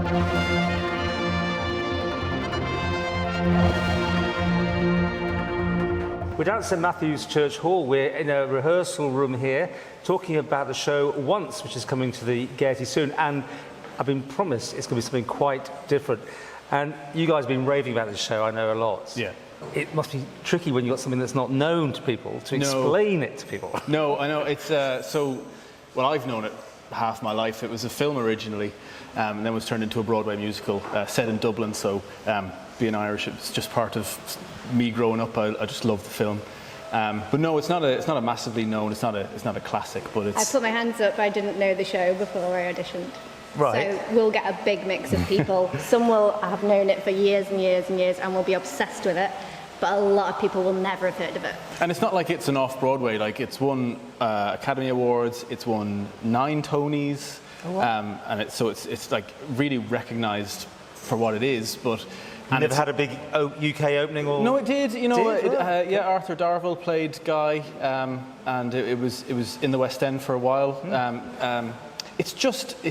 We're down at St Matthew's Church Hall. We're in a rehearsal room here talking about the show Once, which is coming to the Gaiety soon, and I've been promised it's going to be something quite different. And you guys have been raving about this show, I know, a lot. Yeah. It must be tricky when you've got something that's not known to people to explain it to people. No, I know. It's well, I've known it half my life. It was a film originally, and then was turned into a Broadway musical set in Dublin. So being Irish, it's just part of me growing up. I just love the film. But no, it's not a massively known. It's not a classic. But it's. I put my hands up. I didn't know the show before I auditioned. Right. So we'll get a big mix of people. Some will have known it for years and years and years and will be obsessed with it. But a lot of people will never have heard of it. And it's not like it's an off-Broadway. Like, it's won Academy Awards. It's won 9 Tonys. Oh, wow. And it's like really recognised for what it is. But and never had a big UK opening, or no, it did. You know, yeah. Arthur Darvill played Guy, and it was in the West End for a while. It just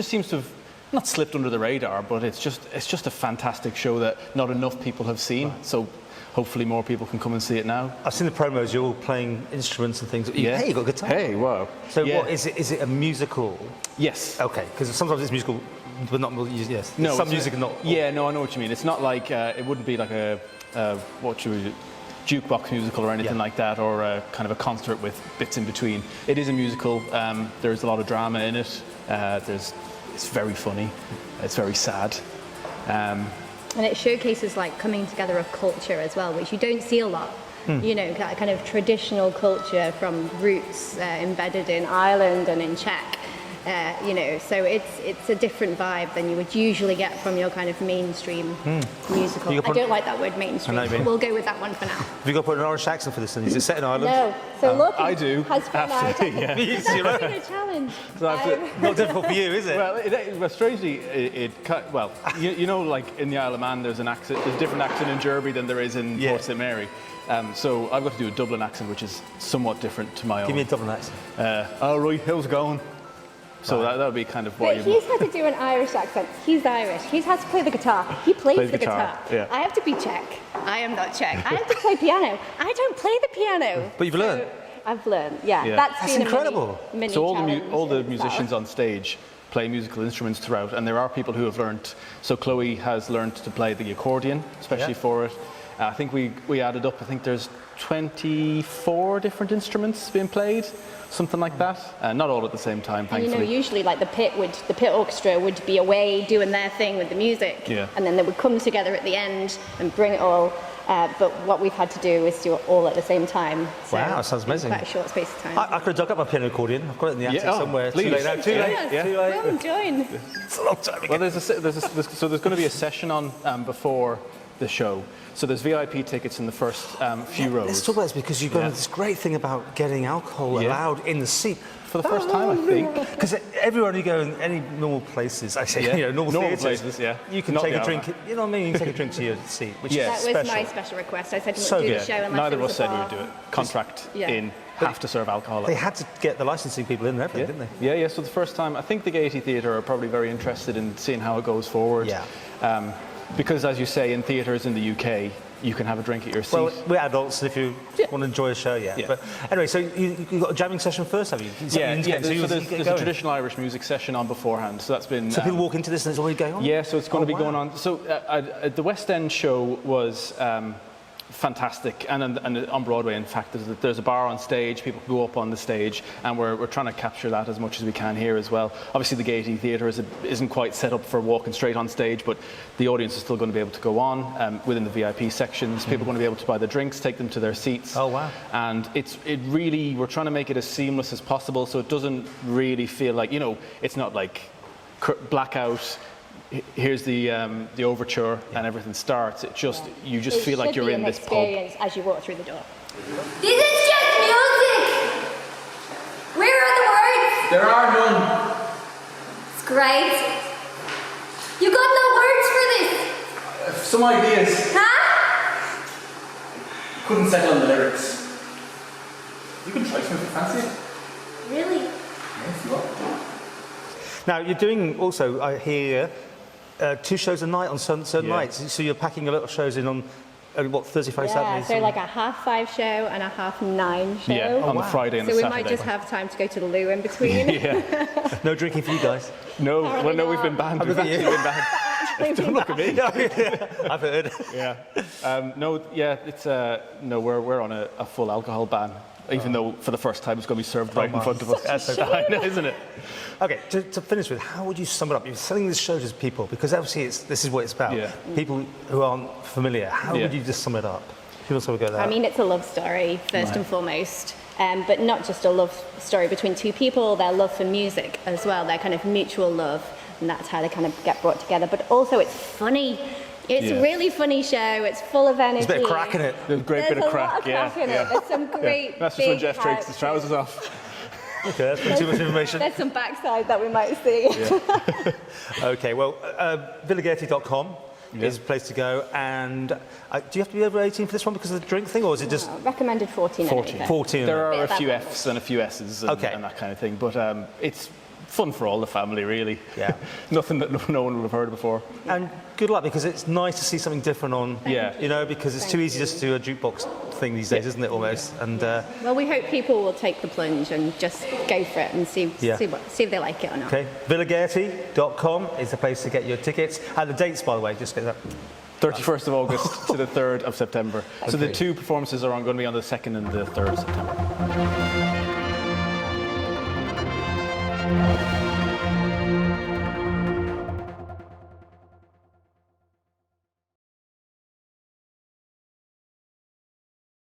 seems to have not slipped under the radar, but it's just a fantastic show that not enough people have seen. Right. So hopefully more people can come and see it now. I've seen the promos. You're all playing instruments and things. Yeah. Hey, you got a guitar. Hey, wow. So what is it? Is it a musical? Yes. Okay, because sometimes it's musical, but not yes. No, some music and not. Yeah, no, I know what you mean. It's not like it wouldn't be like a jukebox musical or anything like that, or a kind of a concert with bits in between. It is a musical. There's a lot of drama in it. It's very funny. It's very sad. And it showcases like coming together of culture as well, which you don't see a lot. You know, that kind of traditional culture from roots embedded in Ireland and in Czech. You know, so it's a different vibe than you would usually get from your kind of mainstream musical. I don't like that word mainstream, but we'll go with that one for now. Have you got to put an Irish accent for this then? Is it set in Ireland? No. So Lorcan I do. has put an Irish accent. Yeah. That's been a challenge. Not difficult for you, is it? Well, strangely, you know, like in the Isle of Man, there's an accent. There's a different accent in Derby than there is in Port St Mary. So I've got to do a Dublin accent, which is somewhat different to my own. Give me a Dublin accent. All right, how's it going? So that would be kind of what But he's had to do an Irish accent. He's Irish. He's had to play the guitar. He plays the guitar. Yeah. I have to be Czech. I am not Czech. I have to play piano. I don't play the piano. But you've learned. I've learned. Yeah. That's been incredible. A mini so challenge all the musicians on stage play musical instruments throughout, and there are people who have learned. So Chloe has learned to play the accordion, especially for it. I think we added up. I think there's 24 different instruments being played, something like that. Not all at the same time, thankfully. And you know, usually like the pit orchestra would be away doing their thing with the music, and then they would come together at the end and bring it all. But what we've had to do is do it all at the same time. So wow, that sounds amazing. Quite a short space of time. I could have dug up my piano accordion. I've got it in the attic somewhere. Please. Too late now. Too late. Too late. Come join. It's a long time ago. Well, so there's going to be a session on before the show. So there's VIP tickets in the first few rows. Let's talk about this, because you've got this great thing about getting alcohol allowed in the seat. For the first time, I think. Because everywhere you go in any normal places, I say, you know, normal places, you can take a drink. You know what I mean? You can take a drink to your seat, which is That special. was my special request. I said we wouldn't do the show unless Neither there of us was said a we bar. would do it. Contract in. Have to serve alcohol. They had to get the licensing people in and everything, didn't they? Yeah. So the first time, I think the Gaiety Theatre are probably very interested in seeing how it goes forward. Yeah. Because, as you say, in theatres in the UK, you can have a drink at your seat. Well, we're adults, and if you want to enjoy a show, But anyway, so you've got a jamming session first, have you? Yeah. So there's a traditional Irish music session on beforehand. So that's been. So people walk into this and it's already going on? Yeah, so it's going to be going on. So the West End show was fantastic, and on Broadway, in fact, there's a bar on stage. People can go up on the stage, and we're trying to capture that as much as we can here as well. Obviously, the Gaiety Theatre isn't quite set up for walking straight on stage, but the audience is still going to be able to go on within the VIP sections. People are going to be able to buy the drinks, take them to their seats. Oh wow! And we're trying to make it as seamless as possible, so it doesn't really feel like, you know, it's not like blackout. Here's the overture and everything starts. You just feel like you're in this pub. Experience as you walk through the door. This is just music! Where are the words? There are none. It's great. You got no words for this? Some ideas. Huh? Couldn't settle on the lyrics. You can try some if you fancy it. Really? Yeah, if you want. Now, you're doing also, I hear, 2 shows a night on certain Yeah. nights. So you're packing a lot of shows in on, what, Thursday, Friday, Yeah, Saturday? so like a 5:30 show and a 9:30 show. Yeah, on the Friday and So the we Saturday. might just have time to go to the loo in between. Yeah. No drinking for you guys. No, Apparently well, no, not. we've been banned. We've Look at actually you. been banned. Don't look at me. I've heard. Yeah. No, yeah, it's no, we're on a full alcohol ban. Even though for the first time it's going to be served right in front of us. That's so I know, isn't it? Okay, to finish with, how would you sum it up? You're selling this show to people, because obviously this is what it's about. Yeah. People who aren't familiar, how Yeah. would you just sum it up? Who wants to go there? I mean, it's a love story, first and foremost. But not just a love story between 2 people, their love for music as well, their kind of mutual love, and that's how they kind of get brought together. But also it's funny. It's Yeah. a really funny show. It's full of energy. There's a bit of crack in it. There's a great There's bit of a lot crack, of crack in it. There's some great That's just when big Jeff takes his characters. trousers off. Okay, that's pretty too much information. There's some backside that we might see. Okay, well, villagaiety.com is a place to go. And do you have to be over 18 for this one because of the drink thing, or is it just Recommended 14. and 14. over. 14? There are Bit a of few that. Fs and a few S's and, Okay. and that kind of thing, but it's fun for all the family, really. Yeah. Nothing that no one would have heard before. And good luck, because it's nice to see something different on. Yeah. You know, because it's too easy just to do a jukebox thing these days, isn't it, almost? And Well, we hope people will take the plunge and just go for it and see if they like it or not. okay, villagaiety.com is the place to get your tickets. And the dates, by the way, just get that. 31st of August to the 3rd of September. So the Okay. 2 performances are going to be on the 2nd and the 3rd of September.